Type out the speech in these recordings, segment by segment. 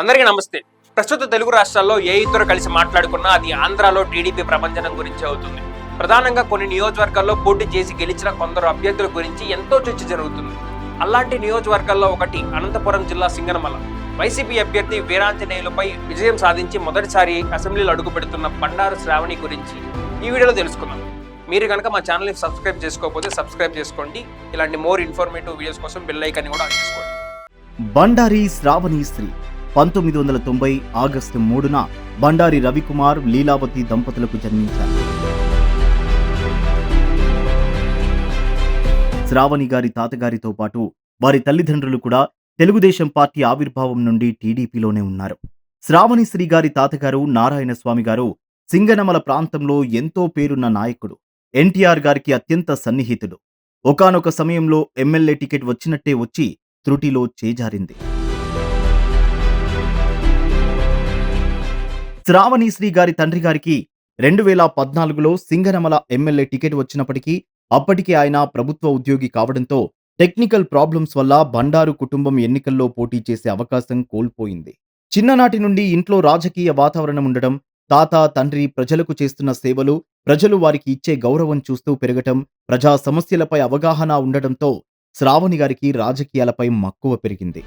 అందరికీ నమస్తే. ప్రస్తుత తెలుగు రాష్ట్రాల్లో ఏ ఇద్దరు కలిసి మాట్లాడుకున్నా అది ఆంధ్రాలో టీడీపీ ప్రభంజనం గురించి అవుతుంది. ప్రధానంగా కొన్ని నియోజకవర్గాల్లో పోటీ చేసి గెలిచిన కొందరు అభ్యర్థుల గురించి ఎంతో చర్చ జరుగుతుంది. అలాంటి నియోజకవర్గాల్లో ఒకటి అనంతపురం జిల్లా సింగనమల. వైసీపీ అభ్యర్థి వీరాంజనేయులపై విజయం సాధించి మొదటిసారి అసెంబ్లీలో అడుగుపెడుతున్న బండారు శ్రావణి గురించి ఈ వీడియోలో తెలుసుకుందాం. మీరు కనుక మా ఛానల్ని సబ్స్క్రైబ్ చేసుకోకపోతే సబ్స్క్రైబ్ చేసుకోండి. ఇలాంటి మోర్ ఇన్ఫర్మేటివ్ వీడియోస్ కోసం బెల్ ఐకాన్ కూడా ఆన్ చేసుకోండి. బండారి శ్రావణి శ్రీ 1990 ఆగస్టు 3న బండారి రవికుమార్ లీలావతి దంపతులకు జన్మించారు. శ్రావణి గారి తాతగారితో పాటు వారి తల్లిదండ్రులు కూడా తెలుగుదేశం పార్టీ ఆవిర్భావం నుండి టీడీపీలోనే ఉన్నారు. శ్రావణి శ్రీ గారి తాతగారు నారాయణ స్వామి గారు సింగనమల ప్రాంతంలో ఎంతో పేరున్న నాయకుడు. ఎన్టీఆర్ గారికి అత్యంత సన్నిహితుడు. ఒకానొక సమయంలో ఎమ్మెల్యే టికెట్ వచ్చినట్టే వచ్చి త్రుటిలో చేజారింది. శ్రావణి శ్రీ గారి తండ్రి గారికి 2014లో సింగనమల ఎమ్మెల్యే టికెట్ వచ్చినప్పటికీ అప్పటికే ఆయన ప్రభుత్వ ఉద్యోగి కావడంతో టెక్నికల్ ప్రాబ్లమ్స్ వల్ల బండారు కుటుంబం ఎన్నికల్లో పోటీ చేసే అవకాశం కోల్పోయింది. చిన్ననాటి నుండి ఇంట్లో రాజకీయ వాతావరణం ఉండడం, తాత తండ్రి ప్రజలకు చేస్తున్న సేవలు, ప్రజలు వారికి ఇచ్చే గౌరవం చూస్తూ పెరగటం, ప్రజా సమస్యలపై అవగాహన ఉండటంతో శ్రావణి గారికి రాజకీయాలపై మక్కువ పెరిగింది.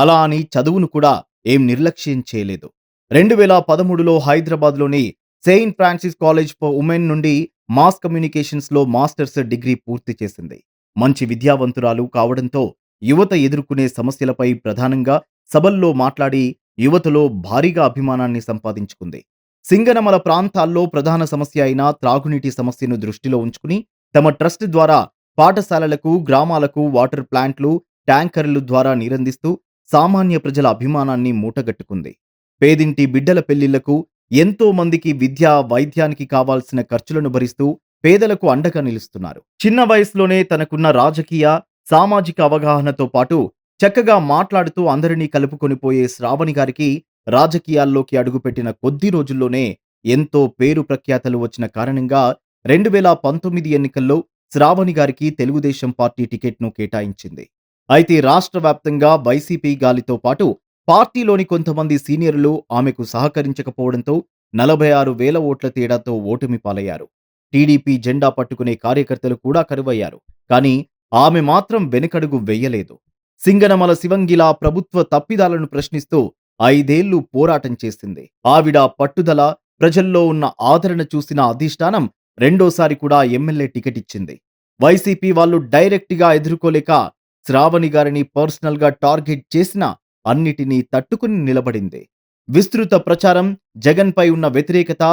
అలా అని చదువును కూడా ఏం నిర్లక్ష్యం చేయలేదు. 2013లో హైదరాబాద్లోని Saint Francis college for women నుండి మాస్ కమ్యూనికేషన్స్లో మాస్టర్స్ డిగ్రీ పూర్తి చేసింది. మంచి విద్యావంతురాలు కావడంతో యువత ఎదుర్కొనే సమస్యలపై ప్రధానంగా సభల్లో మాట్లాడి యువతలో భారీగా అభిమానాన్ని సంపాదించుకుంది. సింగనమల ప్రాంతాల్లో ప్రధాన సమస్య అయిన త్రాగునీటి సమస్యను దృష్టిలో ఉంచుకుని తమ ట్రస్ట్ ద్వారా పాఠశాలలకు, గ్రామాలకు వాటర్ ప్లాంట్లు, ట్యాంకర్లు ద్వారా నీరందిస్తూ సామాన్య ప్రజల అభిమానాన్ని మూటగట్టుకుంది. పేదింటి బిడ్డల పెళ్లిళ్లకు, ఎంతో మందికి విద్యా, వైద్యానికి కావాల్సిన ఖర్చులను భరిస్తూ పేదలకు అండగా నిలుస్తున్నారు. చిన్న వయసులోనే తనకున్న రాజకీయ, సామాజిక అవగాహనతో పాటు చక్కగా మాట్లాడుతూ అందరినీ కలుపుకొనిపోయే శ్రావణి గారికి రాజకీయాల్లోకి అడుగుపెట్టిన కొద్ది రోజుల్లోనే ఎంతో పేరు ప్రఖ్యాతలు వచ్చిన కారణంగా 2019 ఎన్నికల్లో శ్రావణి గారికి తెలుగుదేశం పార్టీ టికెట్ను కేటాయించింది. అయితే రాష్ట్ర వ్యాప్తంగా వైసీపీ గాలితో పాటు పార్టీలోని కొంతమంది సీనియర్లు ఆమెకు సహకరించకపోవడంతో 46,000 ఓట్ల తేడాతో ఓటమి పాలయ్యారు. టీడీపీ జెండా పట్టుకునే కార్యకర్తలు కూడా కరువయ్యారు. కానీ ఆమె మాత్రం వెనుకడుగు వెయ్యలేదు. సింగనమల శివంగిలా ప్రభుత్వ తప్పిదాలను ప్రశ్నిస్తూ 5 ఏళ్లు పోరాటం చేసింది. ఆవిడ పట్టుదల, ప్రజల్లో ఉన్న ఆదరణ చూసిన అధిష్టానం రెండోసారి కూడా ఎమ్మెల్యే టికెట్ ఇచ్చింది. వైసీపీ వాళ్ళు డైరెక్ట్గా ఎదుర్కోలేక శ్రావణి గారిని పర్సనల్ గా టార్గెట్ చేసిన అన్నిటినీ తట్టుకుని నిలబడింది. విస్తృత ప్రచారం, జగన్ పై ఉన్న వ్యతిరేకత,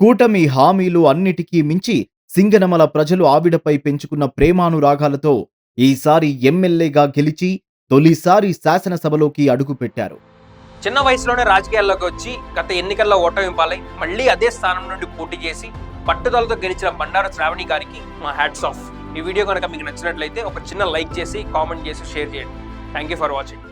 కూటమి హామీలు అన్నిటికీ మించి సింగనమల ప్రజలు ఆవిడపై పెంచుకున్న ప్రేమానురాగాలతో ఈసారి ఎమ్మెల్యేగా గెలిచి తొలిసారి శాసనసభలోకి అడుగుపెట్టారు. చిన్న వయసులోనే రాజకీయాల్లోకి వచ్చి గత ఎన్నికల్లో ఓటమి పాలై మళ్లీ అదే స్థానం నుండి పోటీ చేసి పట్టుదలతో గెలిచిన బండారు శ్రావణి గారికి మా హ్యాట్స్ ఆఫ్. ఈ వీడియో కనుక మీకు నచ్చినట్లయితే ఒక చిన్న లైక్ చేసి, కామెంట్ చేసి, షేర్ చేయండి. Thank you for watching.